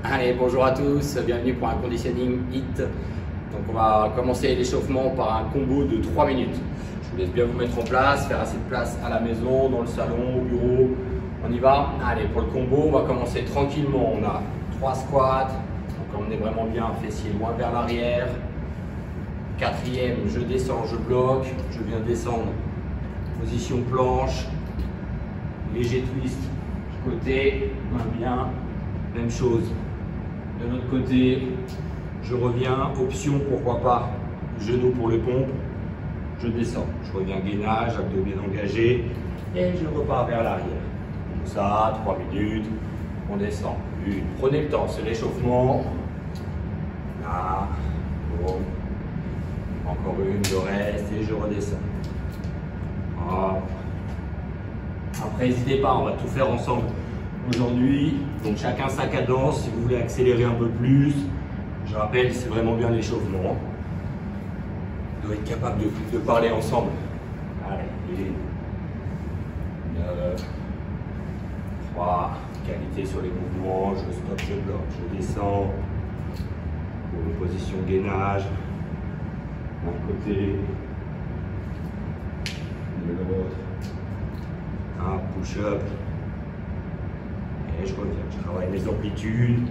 Allez, bonjour à tous, bienvenue pour un conditioning HIIT. Donc on va commencer l'échauffement par un combo de 3 minutes. Je vous laisse bien vous mettre en place, faire assez de place à la maison, dans le salon, au bureau. On y va. Allez, pour le combo, on va commencer tranquillement. On a 3 squats, donc on est vraiment bien, fessier loin vers l'arrière. Quatrième, je descends, je bloque, je viens descendre. Position planche, léger twist du côté, main bien, même chose. De l'autre côté, je reviens, option pourquoi pas, genou pour les pompes, je descends, je reviens gainage, abdos bien engagés et je repars vers l'arrière. Comme ça, 3 minutes, on descend. Prenez le temps, c'est l'échauffement. Là, bon. Encore une, je reste et je redescends. Hop. Après, n'hésitez pas, on va tout faire ensemble aujourd'hui. Donc chacun sa cadence. Si vous voulez accélérer un peu plus, je rappelle, c'est vraiment bien l'échauffement. Vous devez être capable de parler ensemble. Allez, 9, 3, qualité sur les mouvements, je stoppe, je bloque, je descends. Pour une position gainage. D'un côté, de l'autre, un push-up, et je reviens, je travaille mes amplitudes.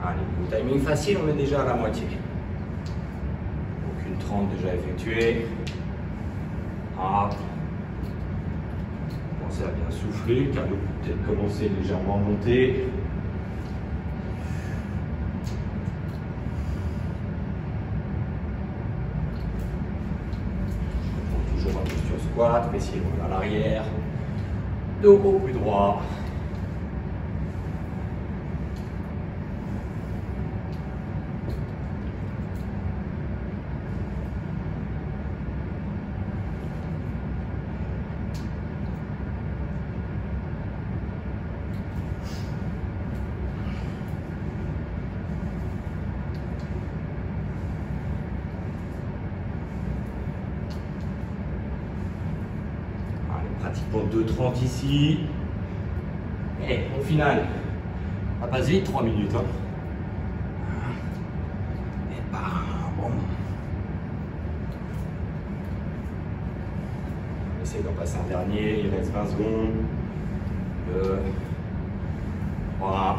Allez, le timing facile, on est déjà à la moitié. Donc une 30 déjà effectuée. Hop. Pensez à bien souffler, car vous peut-être commencer légèrement à monter. Squat, fessier loin à l'arrière, dos au plus droit. Pratiquement 2,30 ici. Et au final, ça passe vite, 3 minutes. Hein. Et bah, bon. On essaie d'en passer un dernier, il reste 20 secondes. 2, 3.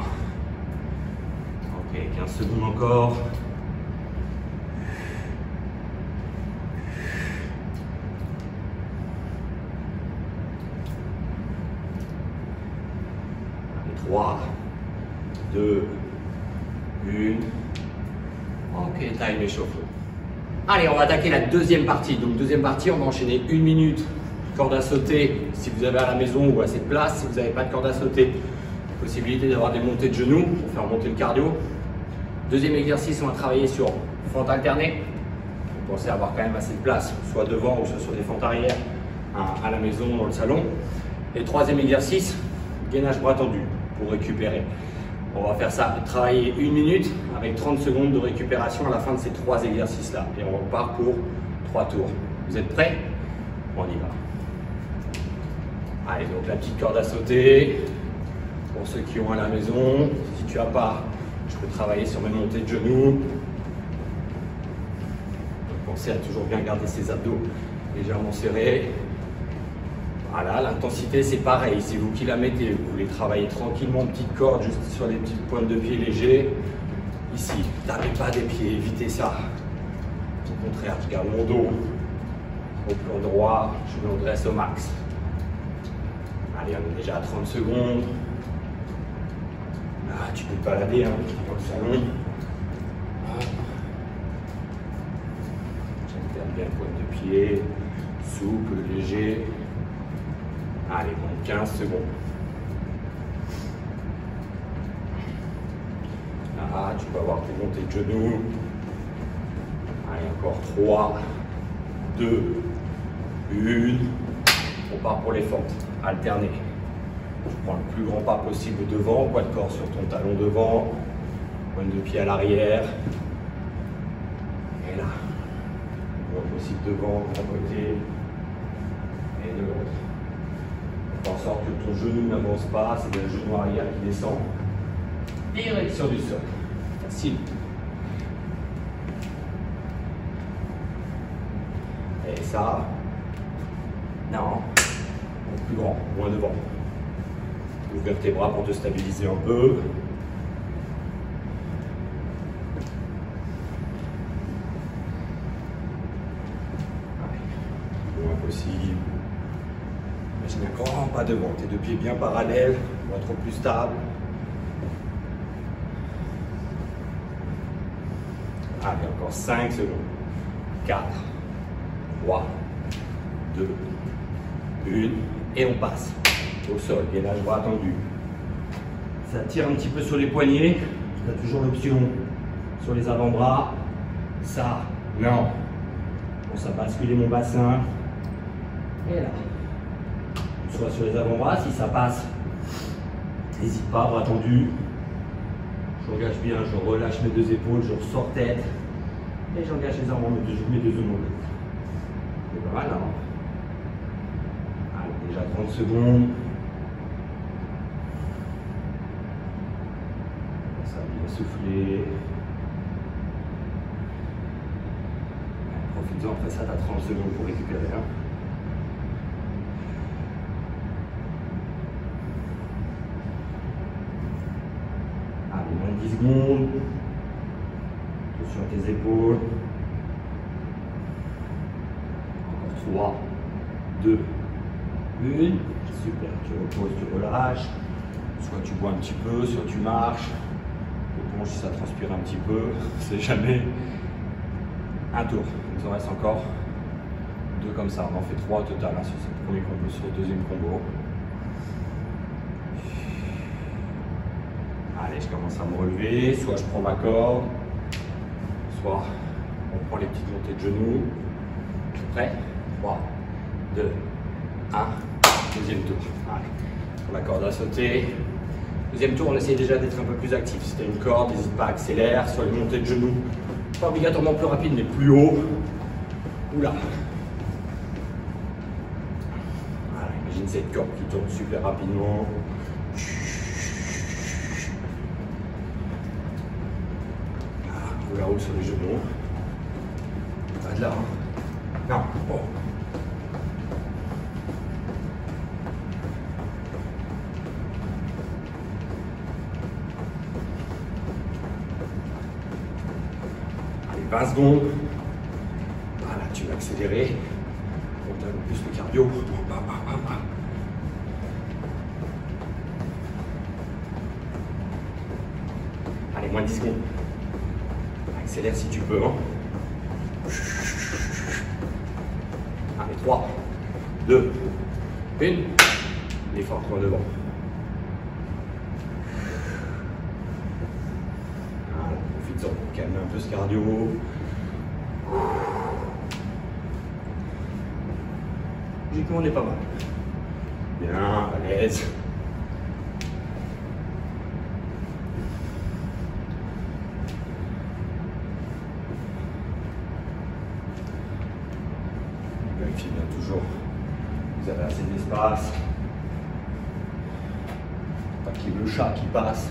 Ok, 15 secondes encore. Trois, 2, 1. Ok, time échauffement. Allez, on va attaquer la deuxième partie. Donc, deuxième partie, on va enchaîner 1 minute. Corde à sauter si vous avez à la maison ou assez de place. Si vous n'avez pas de corde à sauter, possibilité d'avoir des montées de genoux pour faire monter le cardio. Deuxième exercice, on va travailler sur fente alternée. Vous pensez avoir quand même assez de place, soit devant ou soit sur des fentes arrière à la maison, dans le salon. Et troisième exercice, gainage bras tendu. Pour récupérer. On va faire ça, travailler 1 minute avec 30 secondes de récupération à la fin de ces 3 exercices-là. Et on repart pour 3 tours. Vous êtes prêts? On y va. Allez, donc la petite corde à sauter. Pour ceux qui ont à la maison, si tu n'as pas, je peux travailler sur mes montées de genoux. Donc, pensez à toujours bien garder ses abdos légèrement serrés. Voilà, l'intensité c'est pareil, c'est vous qui la mettez, vous voulez travailler tranquillement, petite corde juste sur les petites pointes de pied légers. Ici, tapez pas des pieds, évitez ça. Au contraire, je garde mon dos au plan droit, je me redresse au max. Allez, on est déjà à 30 secondes. Là, tu peux te balader hein, dans le salon. J'alterne bien pointe de pied, souple, léger. Allez, bon, 15 secondes. Là, tu peux avoir tes montées de genoux. Allez, encore 3, 2, 1. On part pour les fentes. Alterner. Tu prends le plus grand pas possible devant, poids de corps sur ton talon devant, pointe de pied à l'arrière. Et là, le plus grand possible devant, d'un côté et de l'autre. Fais en sorte que ton genou n'avance pas, c'est le genou arrière qui descend. Direction du sol. Facile. Et ça, non, plus grand, moins devant. Ouvre tes bras pour te stabiliser un peu. Le moins possible. Imagine un grand pas devant, tes deux pieds bien parallèles, pour être plus stable. Allez, encore 5 secondes. 4, 3, 2, 1, et on passe au sol, gainage bras tendu. Ça tire un petit peu sur les poignets, tu as toujours l'option sur les avant-bras. Ça, non. Bon, ça basculer mon bassin. Et là. Soit sur les avant-bras, si ça passe, n'hésite pas, bras tendus. J'engage bien, je relâche mes deux épaules, je ressors tête. Et j'engage les armes, mes deux omoplates. C'est pas mal, hein? Allez, déjà 30 secondes. Ça bien souffler. Profites-en, après ça, tu as 30 secondes pour récupérer. Hein. Allez, moins de 10 secondes. Sur tes épaules. Encore 3, 2, 1. Super. Tu reposes, tu relâches. Soit tu bois un petit peu, soit tu marches. Éponge si ça transpire un petit peu. C'est jamais un tour. Il nous en reste encore 2 comme ça. On en fait 3 au total hein, sur ce premier combo, sur le deuxième combo. Allez, je commence à me relever. Soit je prends ma corde. Soit on prend les petites montées de genoux. Prêt? 3, 2, 1. Deuxième tour. Allez. Pour la corde à sauter. Deuxième tour, on essaye déjà d'être un peu plus actif. Si tu as une corde, n'hésite pas à accélérer. Soit les montées de genoux. Pas obligatoirement plus rapide, mais plus haut. Oula. Voilà, imagine cette corde qui tourne super rapidement. Là-haut sur les genoux. Pas de là. Hein. Non. Bon. Allez, 20 secondes. Voilà, tu vas accélérer. On a plus le cardio. Allez, moins de 10 secondes. Accélère si tu peux. Hein. Allez, 3, 2, 1. L'effort point devant. Voilà, profite-en pour calmer un peu ce cardio. Logiquement, on est pas mal. Bien, à l'aise. Vérifiez bien toujours, vous avez assez d'espace, pas qu'il y ait le chat qui passe.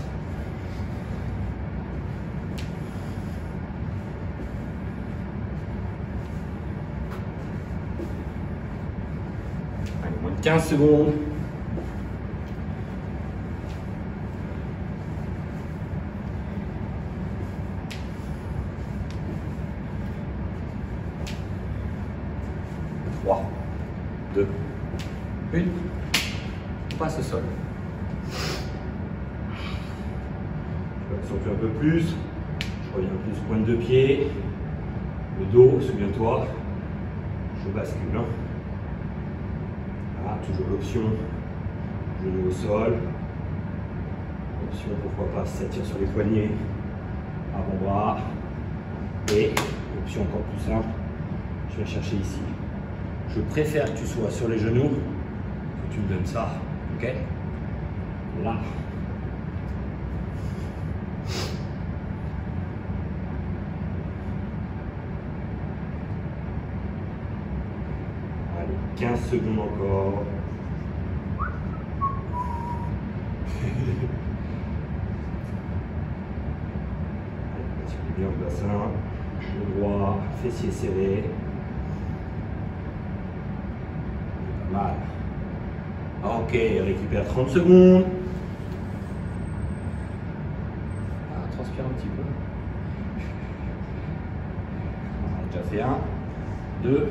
Allez, moins de 15 secondes. Trois, 2, 1. On passe au sol. Je vais accentuer un peu plus. Je reviens plus pointe de pied. Le dos, souviens-toi. Je bascule. Hein. Voilà, toujours l'option. Genou au sol. Option, pourquoi pas, s'attire sur les poignets. Avant-bras. Et option encore plus simple. Je vais chercher ici. Je préfère que tu sois sur les genoux, que tu me donnes ça, ok? Là. Allez, 15 secondes encore. Basculez bien le bassin, le droit, fessier serré. Pas mal. Ok, récupère 30 secondes. Ah, transpire un petit peu. On a déjà fait 1, 2.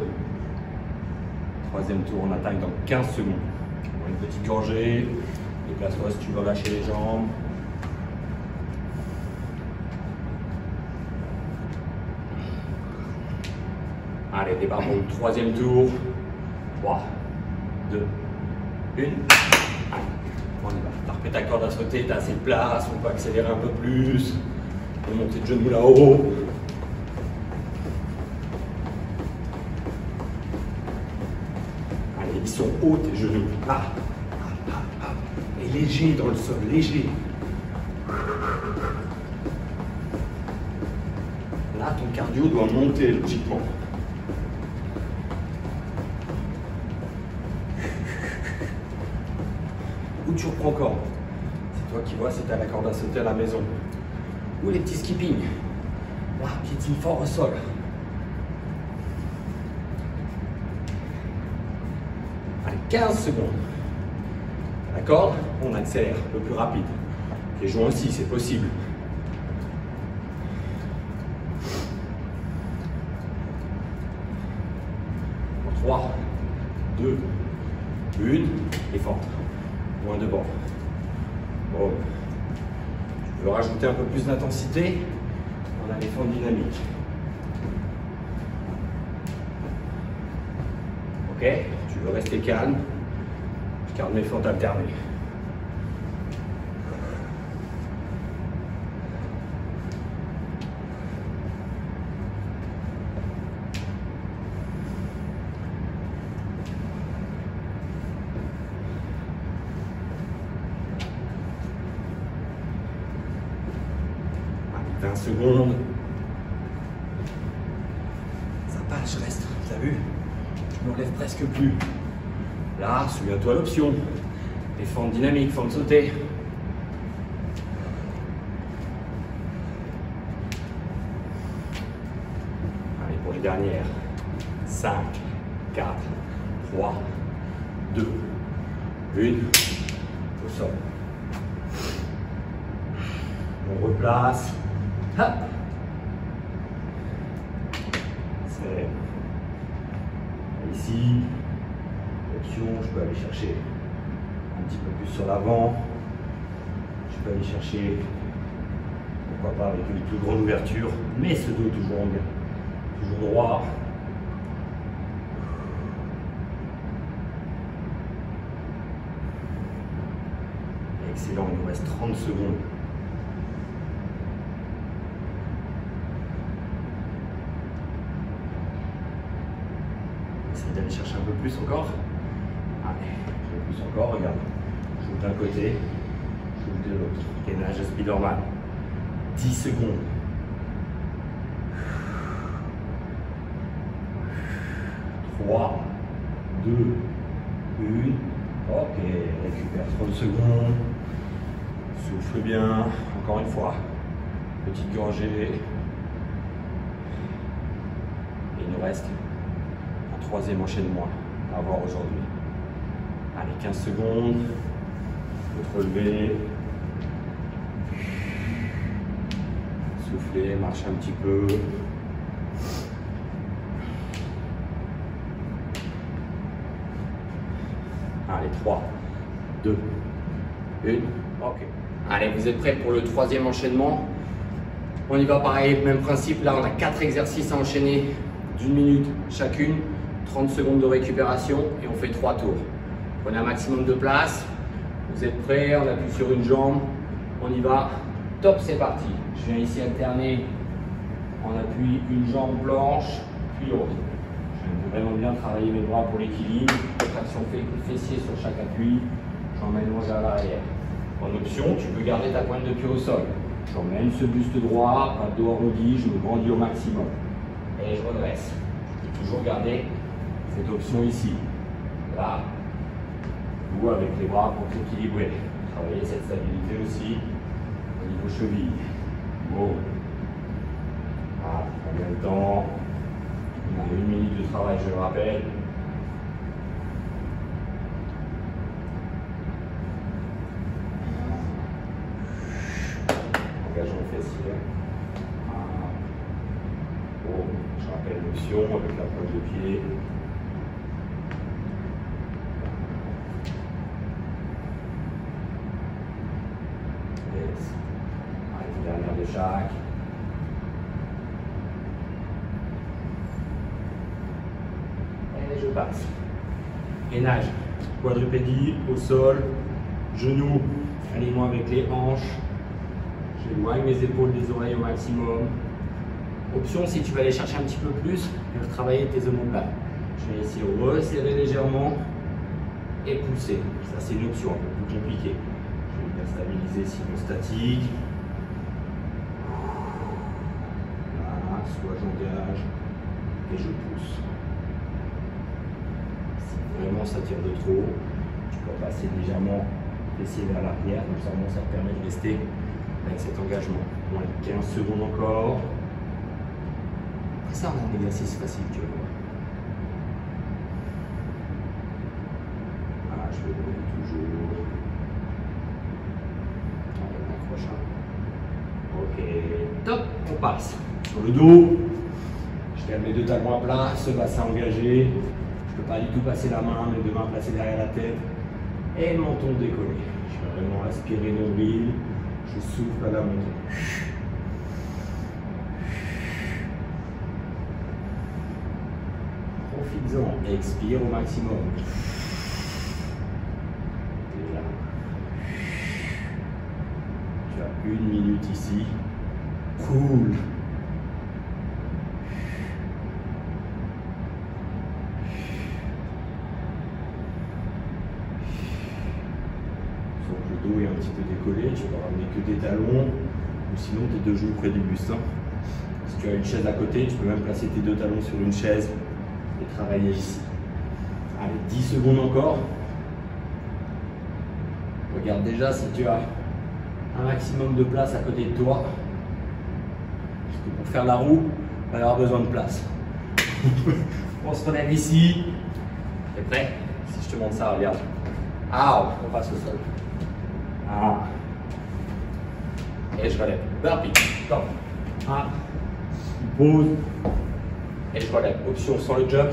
Troisième tour, on attaque dans 15 secondes. Une petite gorgée. Déplace-toi si tu veux lâcher les jambes. Allez, départ pour le troisième tour. 3, 2, 1. Allez, on y va. T'as repris ta corde à sauter, t'as assez de place, on peut accélérer un peu plus. On peut monter de genoux là-haut. Allez, ils sont hauts tes genoux. Et léger dans le sol, léger. Là, ton cardio doit monter logiquement. Où tu reprends encore? C'est toi qui vois si tu as la corde à sauter à la maison. Ou les petits skipping. Là, piétine fort au sol. Allez, 15 secondes. La corde, on accélère le plus rapide. Les joints aussi, c'est possible. Pour 3, 2, 1, et forte. Moins de bord. Bon. Tu veux rajouter un peu plus d'intensité? On a les fentes dynamiques. Ok? Tu veux rester calme? Je garde mes fentes alternées. Allez, 20 secondes. Ça passe, je reste. T'as vu? Je me relève presque plus. Là, souviens-toi l'option. Les fentes dynamiques, fentes sautées. Allez, pour les dernières. 5, 4, 3, 2, 1. Au sol. On replace. Hop. C'est ici. Option, je peux aller chercher un petit peu plus sur l'avant. Je peux aller chercher, pourquoi pas avec une plus grande ouverture, mais ce dos toujours droit. Excellent, il nous reste 30 secondes. Essaye d'aller chercher un peu plus encore. Allez, un peu plus encore, regarde. J'ouvre d'un côté, j'ouvre de l'autre. Gainage de Spiderman. 10 secondes. Trois, 2, 1. Ok, récupère 30 secondes. Souffle bien. Encore une fois. Petite gorgée. Et il nous reste un troisième enchaînement à voir aujourd'hui. Allez, 15 secondes. Faut te relever. Souffler, marcher un petit peu. Allez, 3, 2, 1. Ok. Allez, vous êtes prêts pour le troisième enchaînement? On y va pareil, même principe. Là, on a 4 exercices à enchaîner d'1 minute chacune. 30 secondes de récupération et on fait 3 tours. Prenez un maximum de place. Vous êtes prêts? On appuie sur une jambe. On y va. Top, c'est parti. Je viens ici alterner. On appuie une jambe blanche, puis l'autre. Je vais vraiment bien travailler mes bras pour l'équilibre. Traction fessier sur chaque appui. J'emmène mon à l'arrière. En option, tu peux garder ta pointe de pied au sol. J'emmène ce buste droit, pas de dos arrondi, je me grandis au maximum. Et je redresse. Je peux toujours garder cette option ici. Là. Ou avec les bras pour t'équilibrer. Travailler cette stabilité aussi au niveau cheville. Bon. Voilà, combien de temps? On a 1 minute de travail, je le rappelle. Engagement fessier. Voilà. Bon, je rappelle l'option avec la pointe de pied. Yes. Allez, dernière de chaque. Et je passe. Gainage. Quadrupédie au sol. Genoux. Alignement avec les hanches. J'éloigne mes épaules des oreilles au maximum. Option, si tu veux aller chercher un petit peu plus, de travailler tes omoplates. Je vais essayer de resserrer légèrement et pousser. Ça, c'est une option un peu plus compliquée. Je vais bien stabiliser sinon statique. Voilà, soit j'engage et je pousse. Si vraiment ça tire de trop, tu peux passer légèrement l'essier vers l'arrière, comme ça te permet de rester avec cet engagement. Moins de 15 secondes encore. Ça, on a un exercice facile, tu vois. Voilà, je vais donner toujours. On accroche. Ok, top, on passe. Sur le dos, je lève mes deux talons à plat, ce bassin engagé. Je ne peux pas du tout passer la main, mes deux mains placées derrière la tête. Et le menton décollé. Je vais vraiment aspirer nombril. Je souffle à la montée. Profites-en, expire au maximum. Et là. Tu as 1 minute ici. Cool. Le dos est un petit peu décollé, tu vas ramener que des talons ou sinon tes deux genoux près du buste. Si tu as une chaise à côté, tu peux même placer tes deux talons sur une chaise et travailler ici. Allez, 10 secondes encore. Regarde déjà si tu as un maximum de place à côté de toi. Parce que pour faire la roue, on va avoir besoin de place. On se relève ici. T'es prêt? Si je te montre ça, regarde. Ah, on passe au sol. Ah. Et je relève. Burpee. Top. Ah. Pause. Et je relève. Option sans le jump.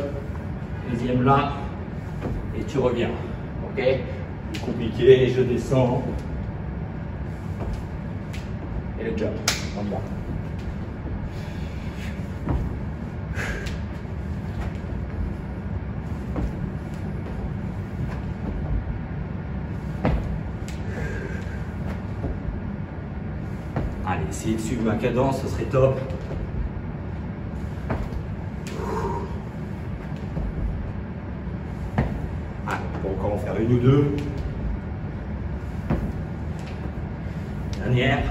Deuxième là. Et tu reviens. Ok? Plus compliqué. Je descends. Et le jump. En bas. Allez, essayez de suivre ma cadence, ce serait top. Allez, on peut encore en faire une ou deux. Dernière.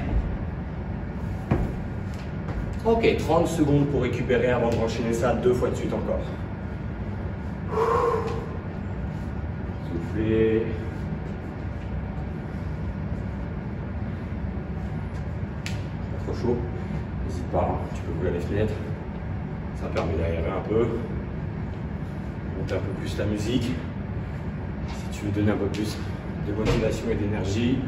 Ok, 30 secondes pour récupérer avant de enchaîner ça 2 fois de suite encore. Soufflez. Chaud, n'hésite pas, tu peux ouvrir les fenêtres, ça permet d'aérer un peu, monter un peu plus la musique, si tu veux donner un peu plus de motivation et d'énergie.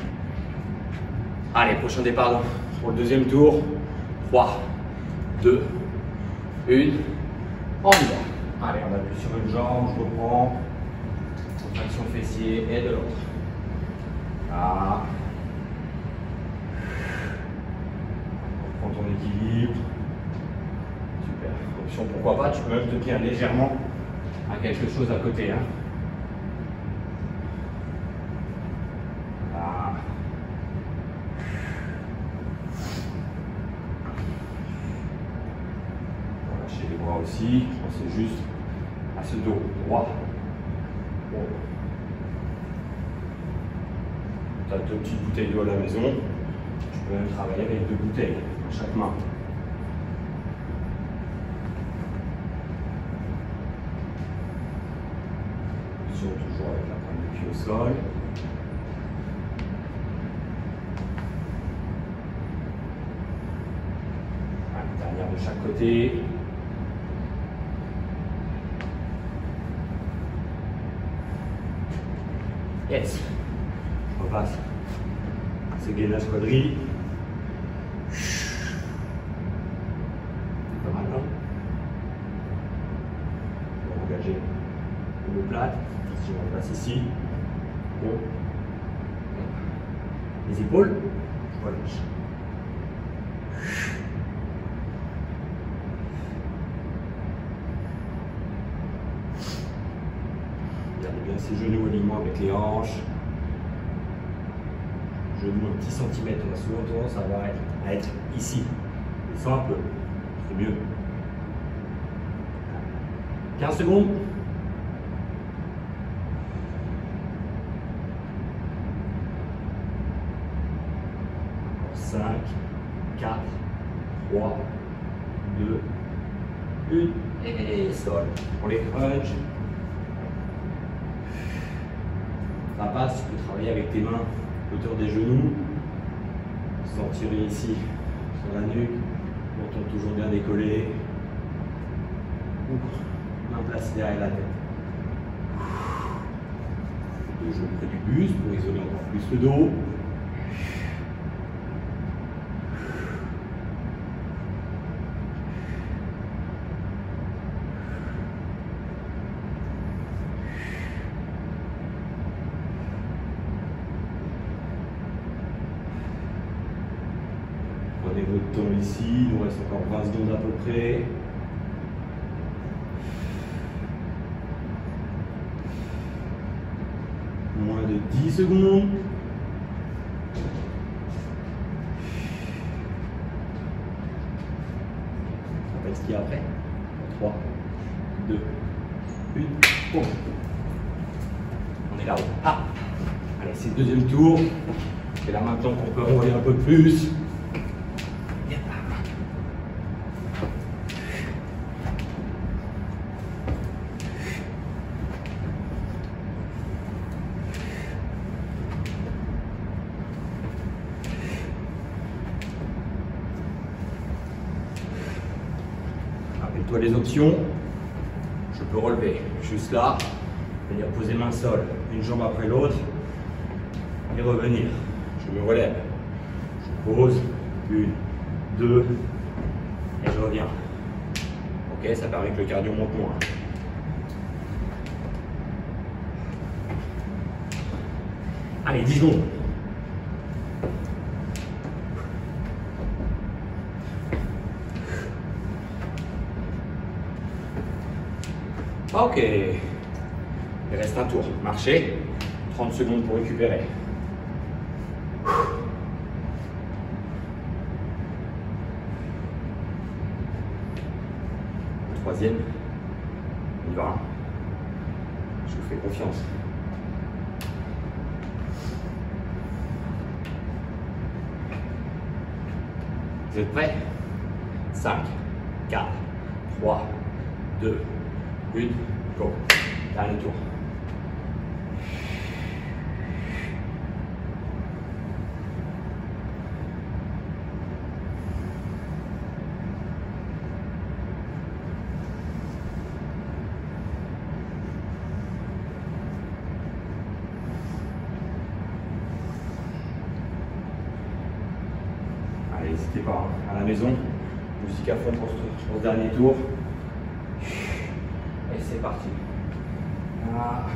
Allez, prochain départ pour le deuxième tour, 3, 2, 1, on y va. Allez, on appuie sur une jambe, je reprends, contraction fessier et de l'autre. Ah. Ton équilibre. Super. Option, pourquoi pas, tu peux même te tenir légèrement à quelque chose à côté. Hein. Voilà. Relâchez les bras aussi. Pensez juste à ce dos droit. Bon. Tu as 2 petites bouteilles d'eau à la maison. Tu peux même travailler avec 2 bouteilles dans chaque main. Toujours avec la pointe de pied au sol. de chaque côté. Yes. Je repasse. C'est gainage quadri. Pas mal, hein? On va engager l'omoplate. Si on repasse ici. Bon. Les épaules. Je relâche. Gardez bien ses genoux alignement avec les hanches. Genoux un petit centimètre. On a souvent tendance à être ici. Descends un peu. C'est mieux. 15 secondes. 5, 4, 3, 2, 1 et sol. Pour les crunchs, rapace, tu peux travailler avec tes mains, hauteur des genoux, sans tirer ici sur la nuque, menton toujours bien décollé, main placée derrière la tête. Les genoux près du buste pour isoler encore plus le dos. Prenez votre temps ici, il nous reste encore 20 secondes à peu près. Moins de 10 secondes. On fait ce qu'il y a après. 3, 2, 1. Bon. On est là-haut. Ah. Allez, c'est le deuxième tour. Et là maintenant qu'on peut rouler un peu plus. Rappelle-toi les options. Je peux relever juste là, venir poser main sol, une jambe après l'autre, et revenir. Je me relève. Je pose, 1, 2, et je reviens. Ok, ça permet que le cardio monte moins. Allez, 10 secondes. Ok. Il reste un tour. Marchez. 30 secondes pour récupérer. Troisième. On y va. Je vous fais confiance. Vous êtes prêts? 5, 4, 3, 2, 1, go. Dernier tour. Allez, n'hésitez pas, hein, à la maison, musique à fond pour ce dernier tour. Et c'est parti. Ah.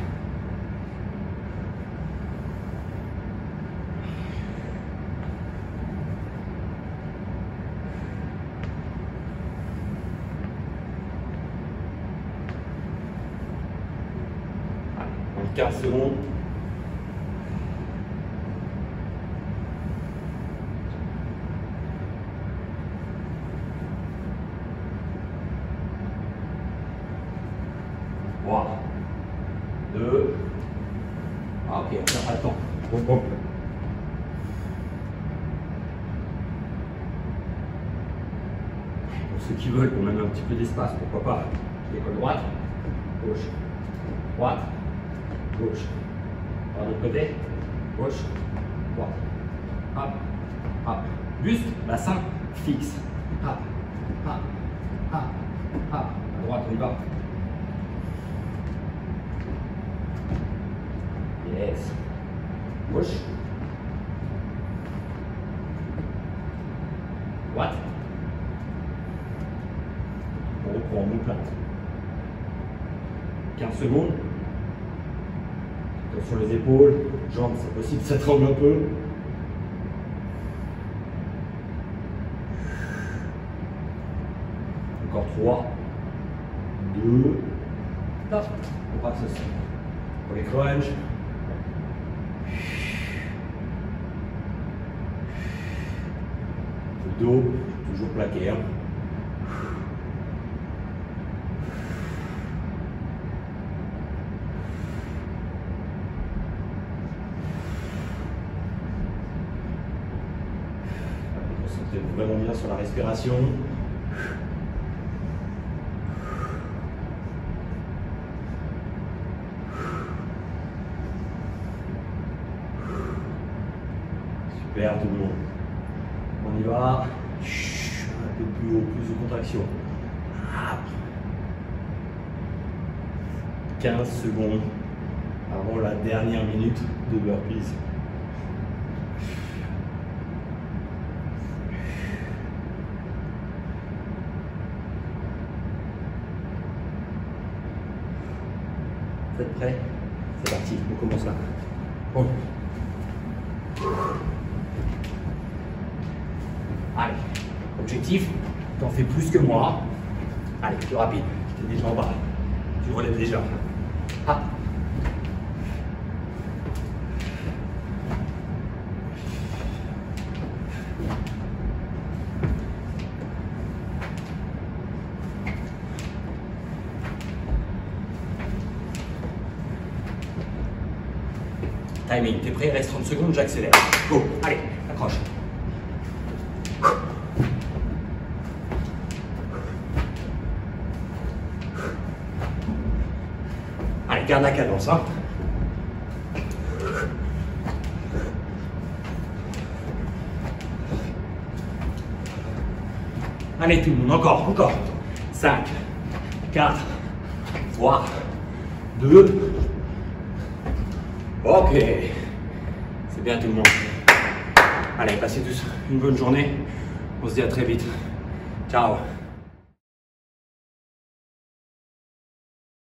Allez, 15 secondes. Ah, ok, on n'a pas le temps. Bon, bon. Pour ceux qui veulent, pour même un petit peu d'espace, pourquoi pas. Je décolle droite, gauche, droite, gauche. Par l'autre côté, gauche, droite. Hop, hop. Buste, bassin, fixe. Hop, À droite, on y va. Yes. Gauche. Droite. On reprend, on plante. 15 secondes. Sur les épaules, jambes, c'est possible, ça tremble un peu. Encore 3, 2, top. On passe aussi. Pour les crunchs. Le dos, toujours plaqué. Hein. Concentrez-vous vraiment bien sur la respiration. Super tout le monde. On y va. Un peu plus haut, plus de contraction. 15 secondes avant la dernière minute de burpees. Vous êtes prêts? C'est parti, on commence là. Bon. Allez, objectif, tu en fais plus que moi. Allez, plus rapide. Tu es déjà en bas. Tu relèves déjà. Ah. Timing, t'es prêt? Il reste 30 secondes, j'accélère. Go, allez, accroche. Allez, garde la cadence. Hein. Allez tout le monde, encore. 5, 4, 3, 2. Ok. C'est bien tout le monde. Allez, passez tous une bonne journée. On se dit à très vite. Ciao.